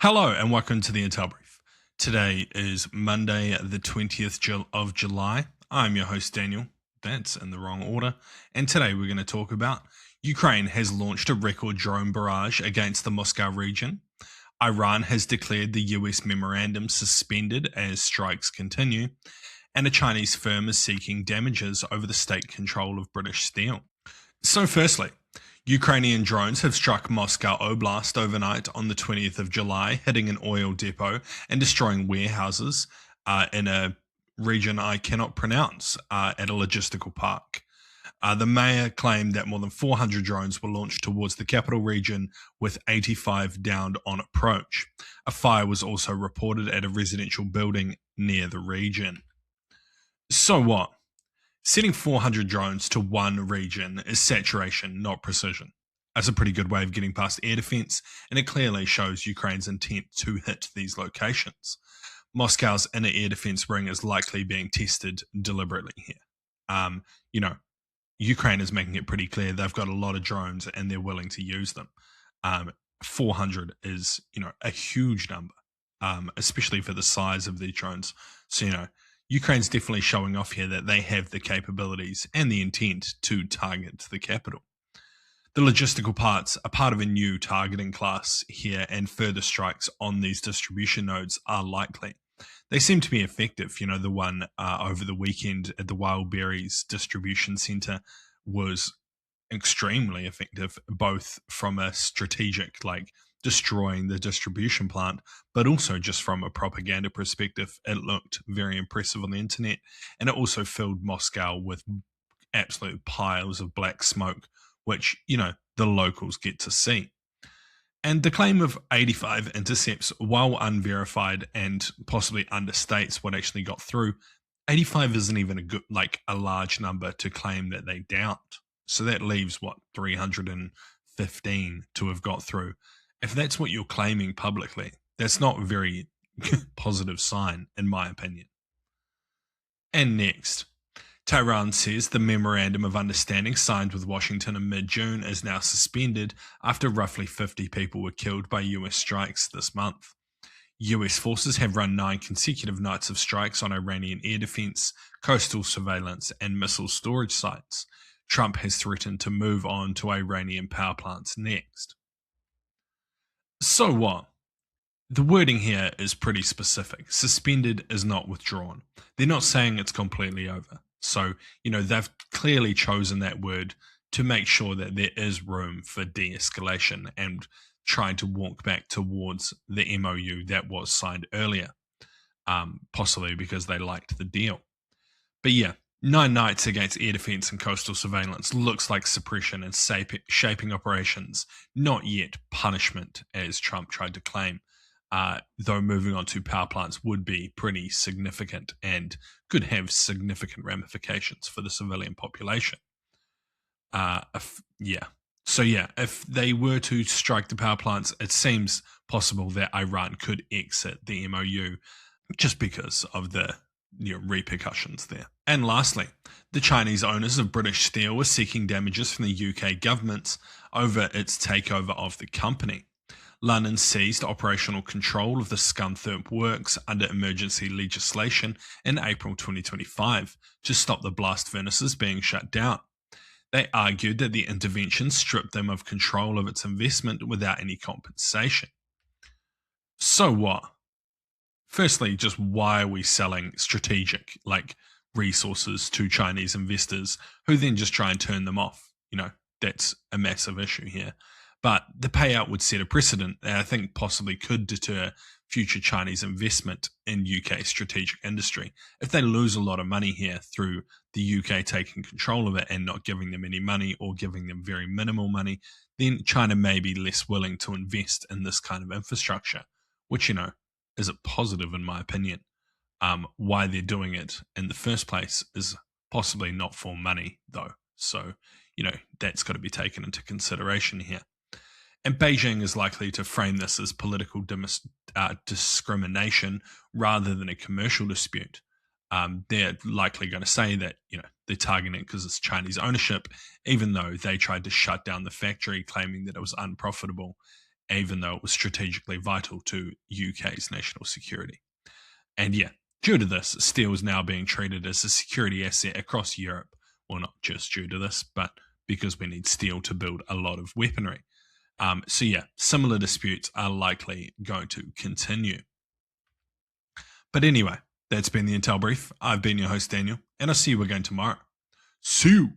Hello and welcome to the Intel Brief. Today is Monday, the 20th of July. I'm your host, Daniel. That's in the wrong order. And today we're going to talk about Ukraine has launched a record drone barrage against the Moscow region. Iran has declared the US memorandum suspended as strikes continue. And a Chinese firm is seeking damages over the state control of British steel. So, firstly, Ukrainian drones have struck Moscow Oblast overnight on the 20th of July, hitting an oil depot and destroying warehouses in a region I cannot pronounce at a logistical park. The mayor claimed that more than 400 drones were launched towards the capital region, with 85 downed on approach. A fire was also reported at a residential building near the region. So what? Setting 400 drones to one region is saturation, not precision. That's a pretty good way of getting past air defense, and it clearly shows Ukraine's intent to hit these locations. Moscow's inner air defense ring is likely being tested deliberately here. Ukraine is making it pretty clear they've got a lot of drones and they're willing to use them. 400 is, a huge number, especially for the size of these drones. So, Ukraine's definitely showing off here that they have the capabilities and the intent to target the capital. The logistical parts are part of a new targeting class here, and further strikes on these distribution nodes are likely. They seem to be effective. The one over the weekend at the Wild Berries distribution center was extremely effective, both from a strategic, destroying the distribution plant, but also just from a propaganda perspective. It looked very impressive on the internet, and it also filled Moscow with absolute piles of black smoke, which, the locals get to see. And the claim of 85 intercepts, while unverified and possibly understates what actually got through, 85 isn't even a large number to claim that they downed. So that leaves 315 to have got through. If that's what you're claiming publicly, that's not a very positive sign, in my opinion. And next, Tehran says the Memorandum of Understanding signed with Washington in mid-June is now suspended after roughly 50 people were killed by US strikes this month. US forces have run 9 consecutive nights of strikes on Iranian air defense, coastal surveillance, and missile storage sites. Trump has threatened to move on to Iranian power plants next. So what? The wording here is pretty specific. Suspended is not withdrawn. They're not saying it's completely over. So, they've clearly chosen that word to make sure that there is room for de-escalation and trying to walk back towards the MOU that was signed earlier, possibly because they liked the deal. But 9 nights against air defense and coastal surveillance looks like suppression and shaping operations, not yet punishment, as Trump tried to claim, though moving on to power plants would be pretty significant and could have significant ramifications for the civilian population. If they were to strike the power plants, it seems possible that Iran could exit the MOU just because of the repercussions there. And lastly, the Chinese owners of British Steel were seeking damages from the UK government over its takeover of the company. London seized operational control of the Scunthorpe works under emergency legislation in April 2025 to stop the blast furnaces being shut down. They argued that the intervention stripped them of control of its investment without any compensation. So what? Firstly, just why are we selling strategic, resources to Chinese investors who then just try and turn them off? That's a massive issue here. But the payout would set a precedent that I think possibly could deter future Chinese investment in UK strategic industry. If they lose a lot of money here through the UK taking control of it and not giving them any money or giving them very minimal money, then China may be less willing to invest in this kind of infrastructure, which, is a positive in my opinion. Why they're doing it in the first place is possibly not for money, though. So, that's got to be taken into consideration here. And Beijing is likely to frame this as political discrimination rather than a commercial dispute. They're likely going to say that, they're targeting it because it's Chinese ownership, even though they tried to shut down the factory, claiming that it was unprofitable even though it was strategically vital to UK's national security. And yeah, due to this, steel is now being treated as a security asset across Europe. Well, not just due to this, but because we need steel to build a lot of weaponry. So yeah, similar disputes are likely going to continue. But anyway, that's been the Intel Brief. I've been your host, Daniel, and I'll see you again tomorrow. See you!